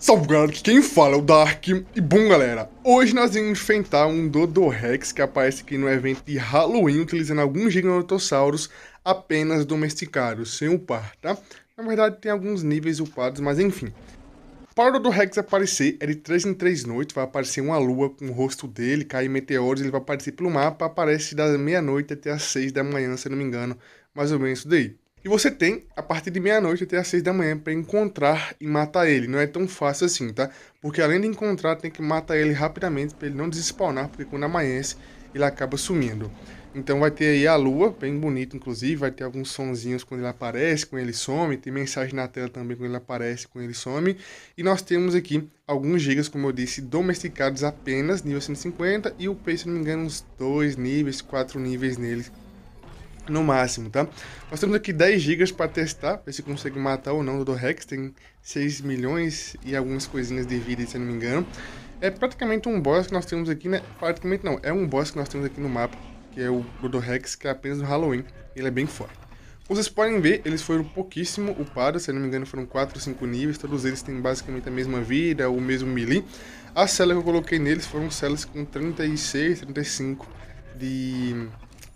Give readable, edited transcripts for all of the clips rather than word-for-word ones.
Salve galera, aqui quem fala é o Dark. E bom galera, hoje nós vamos enfrentar um Dodorex que aparece aqui no evento de Halloween, utilizando alguns Giganotossauros apenas domesticados, sem upar, tá? Na verdade tem alguns níveis upados, mas enfim. Para o Dodorex aparecer, é de 3 em 3 noites, vai aparecer uma lua com o rosto dele, cair meteoros, ele vai aparecer pelo mapa, aparece da meia-noite até as 6 da manhã, se eu não me engano, mais ou menos isso daí. E você tem, a partir de meia-noite até as 6 da manhã, para encontrar e matar ele. Não é tão fácil assim, tá? Porque além de encontrar, tem que matar ele rapidamente, para ele não despawnar, porque quando amanhece, ele acaba sumindo. Então vai ter aí a lua, bem bonito inclusive, vai ter alguns sonzinhos quando ele aparece, quando ele some, tem mensagem na tela também quando ele aparece, quando ele some. E nós temos aqui alguns gigas, como eu disse, domesticados apenas, nível 150, e o upei, se não me engano, uns 2 níveis, 4 níveis neles no máximo, tá? Nós temos aqui 10 gigas para testar, ver se consegue matar ou não o Dodorex, tem 6 milhões e algumas coisinhas de vida, se eu não me engano. É praticamente um boss que nós temos aqui, né? Praticamente não, é um boss que nós temos aqui no mapa, que é o Dodorex, que é apenas no Halloween, ele é bem forte. Como vocês podem ver, eles foram pouquíssimo upados, se eu não me engano foram 4 ou 5 níveis, todos eles têm basicamente a mesma vida, o mesmo melee. As celas que eu coloquei neles foram celas com 36, 35 de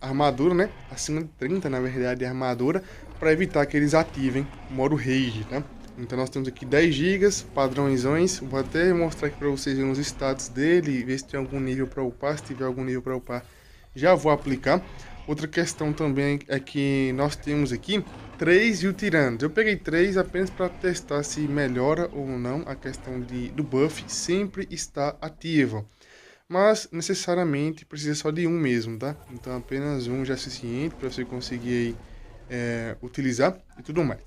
armadura, né? Acima de 30, na verdade, de armadura, para evitar que eles ativem o modo Rage, tá? Então nós temos aqui 10 GB, padrões. Vou até mostrar aqui para vocês os status dele, ver se tem algum nível para upar. Se tiver algum nível para upar, já vou aplicar. Outra questão também é que nós temos aqui 3 Yutiranos. Eu peguei 3 apenas para testar se melhora ou não a questão do buff sempre está ativo. Mas necessariamente precisa só de um mesmo, tá? Então apenas um já é suficiente para você conseguir aí, utilizar e tudo mais.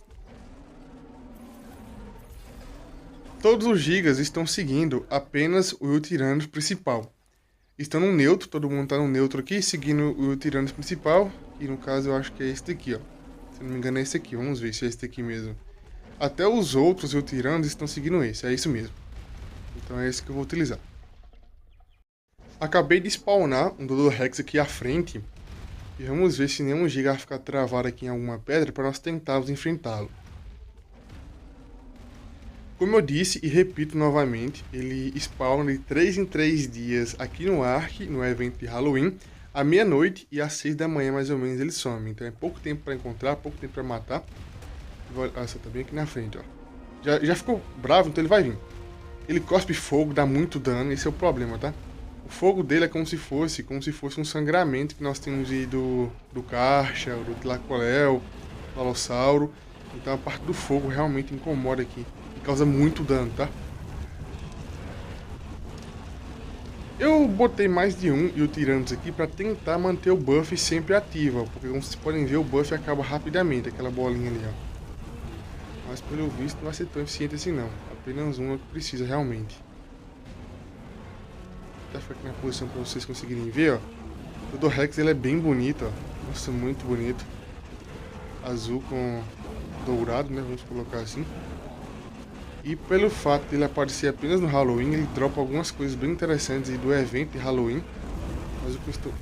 Todos os gigas estão seguindo apenas o Yutiranos principal. Estão no neutro, todo mundo está no neutro aqui, seguindo o Yutiranos principal. E no caso eu acho que é esse daqui, ó. Se não me engano é esse aqui, vamos ver se é esse daqui mesmo. Até os outros Yutiranos estão seguindo esse, é isso mesmo. Então é esse que eu vou utilizar. Acabei de spawnar um Dodorex aqui à frente. E vamos ver se nenhum giga vai ficar travado aqui em alguma pedra para nós tentarmos enfrentá-lo. Como eu disse e repito novamente, ele spawna de 3 em 3 dias aqui no Ark, no evento de Halloween, à meia-noite e às 6 da manhã mais ou menos ele some. Então é pouco tempo para encontrar, pouco tempo para matar. Olha só, tá bem aqui na frente, ó. Já ficou bravo, então ele vai vir. Ele cospe fogo, dá muito dano, esse é o problema, tá? O fogo dele é como se fosse um sangramento que nós temos aí do Karcha, do Tlacoléu, do Alossauro. Então a parte do fogo realmente incomoda aqui. E causa muito dano, tá? Eu botei mais de um Yutiranos aqui para tentar manter o buff sempre ativo, porque como vocês podem ver o buff acaba rapidamente, aquela bolinha ali, ó. Mas pelo visto não vai ser tão eficiente assim não, apenas um é o que precisa realmente. Vou ficar aqui na posição para vocês conseguirem ver, ó. O Dodorex ele é bem bonito, ó. Nossa, muito bonito. Azul com dourado, né? Vamos colocar assim. E pelo fato de ele aparecer apenas no Halloween, ele dropa algumas coisas bem interessantes do evento de Halloween. Mas o que eu estou...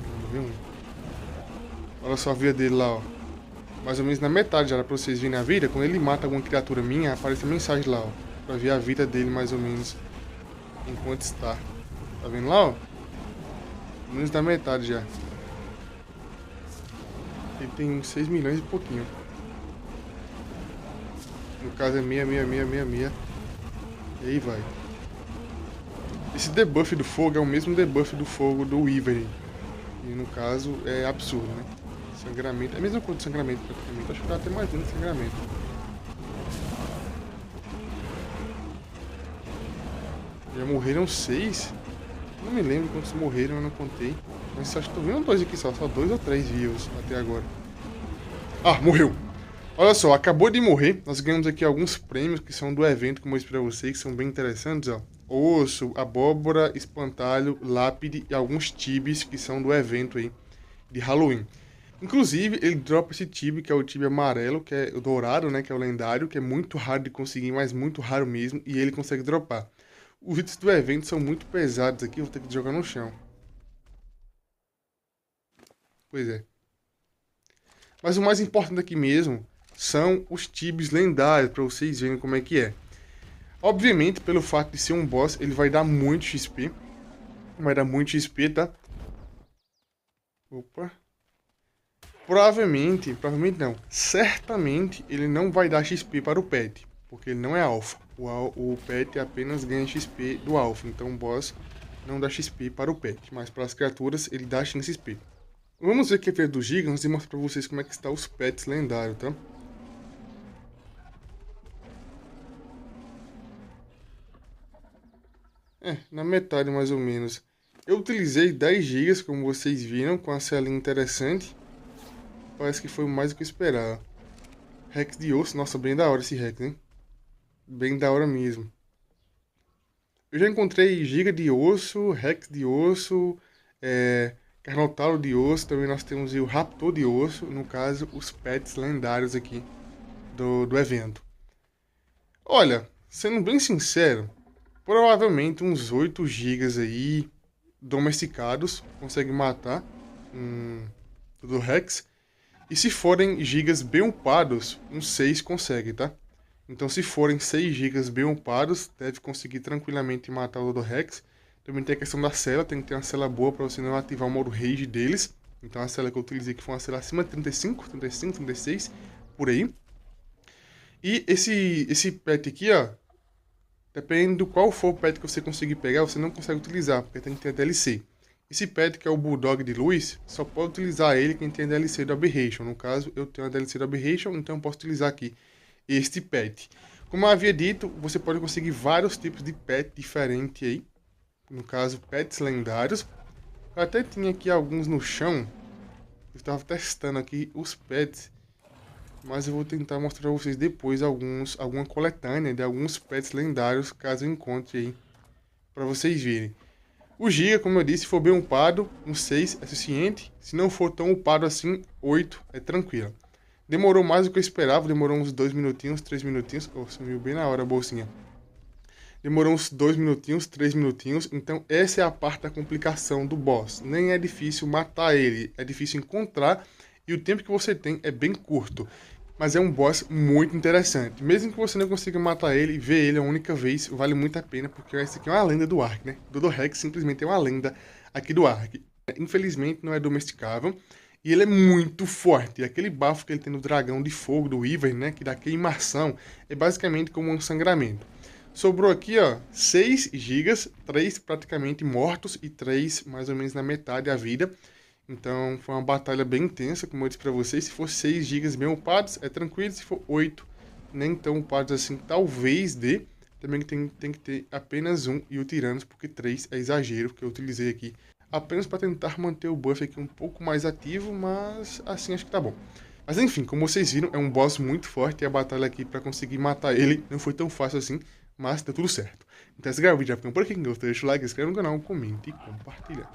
Olha só a vida dele lá, ó. Mais ou menos na metade já, pra vocês verem a vida. Quando ele mata alguma criatura minha, aparece a mensagem lá, ó. Pra ver a vida dele mais ou menos enquanto está. Tá vendo lá, ó? Menos da metade já. Ele tem 6 milhões e pouquinho. No caso é 66666. E aí vai. Esse debuff do fogo é o mesmo debuff do fogo do Wyvern. E no caso é absurdo, né? Sangramento. É a mesma coisa de sangramento praticamente. Acho que dá até mais dano de sangramento. Já morreram 6. Não me lembro quantos morreram, eu não contei. Mas acho que tô vendo 2 aqui só 2 ou 3 vivos até agora. Ah, morreu! Olha só, acabou de morrer. Nós ganhamos aqui alguns prêmios que são do evento, como eu disse pra vocês, que são bem interessantes, ó. Osso, abóbora, espantalho, lápide e alguns tibes que são do evento aí de Halloween. Inclusive, ele dropa esse tibe, que é o tibe amarelo, que é o dourado, né, que é o lendário, que é muito raro de conseguir, mas muito raro mesmo, e ele consegue dropar. Os itens do evento são muito pesados aqui, vou ter que jogar no chão. Pois é. Mas o mais importante aqui mesmo são os tibes lendários, para vocês verem como é que é. Obviamente, pelo fato de ser um boss, ele vai dar muito XP. Vai dar muito XP, tá? Opa. Provavelmente não. Certamente ele não vai dar XP para o pet, porque ele não é alpha. O pet apenas ganha XP do alpha, então o boss não dá XP para o pet, mas para as criaturas ele dá XP. Vamos ver aqui a trilha do Giga antes de mostrar para vocês como é que está os pets lendários, tá? Na metade mais ou menos. Eu utilizei 10 GB, como vocês viram, com a celinha interessante. Parece que foi mais do que eu esperava. Rex de osso, nossa, bem da hora esse Rex, hein? Bem da hora mesmo. Eu já encontrei Giga de osso, Rex de osso, Carnotauro de osso, também nós temos o Raptor de osso, no caso, os pets lendários aqui do evento. Olha, sendo bem sincero, provavelmente uns 8 GB aí, domesticados, consegue matar do Rex. E se forem gigas bem upados, uns 6 consegue, tá? Então se forem 6 gigas bem upados, deve conseguir tranquilamente matar o Dodorex. Também tem a questão da cela, tem que ter uma cela boa para você não ativar o modo rage deles. Então a cela que eu utilizei que foi uma cela acima de 35, 36, por aí. E esse pet aqui, ó, depende do qual for o pet que você conseguir pegar, você não consegue utilizar, porque tem que ter DLC. Esse pet, que é o Bulldog de luz, só pode utilizar ele quem tem a DLC do Aberration. No caso, eu tenho a DLC do Aberration, então eu posso utilizar aqui este pet. Como eu havia dito, você pode conseguir vários tipos de pet diferentes aí. No caso, pets lendários. Eu até tinha aqui alguns no chão. Eu estava testando aqui os pets. Mas eu vou tentar mostrar para vocês depois alguma coletânea de alguns pets lendários, caso eu encontre aí, para vocês verem. O Giga, como eu disse, se for bem upado, um 6 é suficiente. Se não for tão upado assim, 8 é tranquilo. Demorou mais do que eu esperava, demorou uns 2 minutinhos, 3 minutinhos. Oh, sumiu bem na hora a bolsinha. Demorou uns 2 minutinhos, 3 minutinhos. Então essa é a parte da complicação do boss. Nem é difícil matar ele, é difícil encontrar. E o tempo que você tem é bem curto. Mas é um boss muito interessante. Mesmo que você não consiga matar ele, ver ele a única vez vale muito a pena, porque esse aqui é uma lenda do Ark, né? Dodorex simplesmente é uma lenda aqui do Ark. Infelizmente não é domesticável e ele é muito forte. Aquele bafo que ele tem no dragão de fogo do Weaver, né? Que dá queimação, é basicamente como um sangramento. Sobrou aqui, ó, 6 GB, 3 praticamente mortos e 3 mais ou menos na metade da vida. Então foi uma batalha bem intensa, como eu disse pra vocês. Se for 6 GB bem upados, é tranquilo. Se for 8, nem tão upados assim, talvez dê. Também tem que ter apenas um e o Tiranos, porque 3 é exagero, que eu utilizei aqui apenas para tentar manter o buff aqui um pouco mais ativo, mas assim acho que tá bom. Mas enfim, como vocês viram, é um boss muito forte e a batalha aqui para conseguir matar ele não foi tão fácil assim, mas deu tudo certo. Então esse é o vídeo, já ficou por aqui. Quem gostou, deixa o like, se inscreve no canal, comente e compartilha.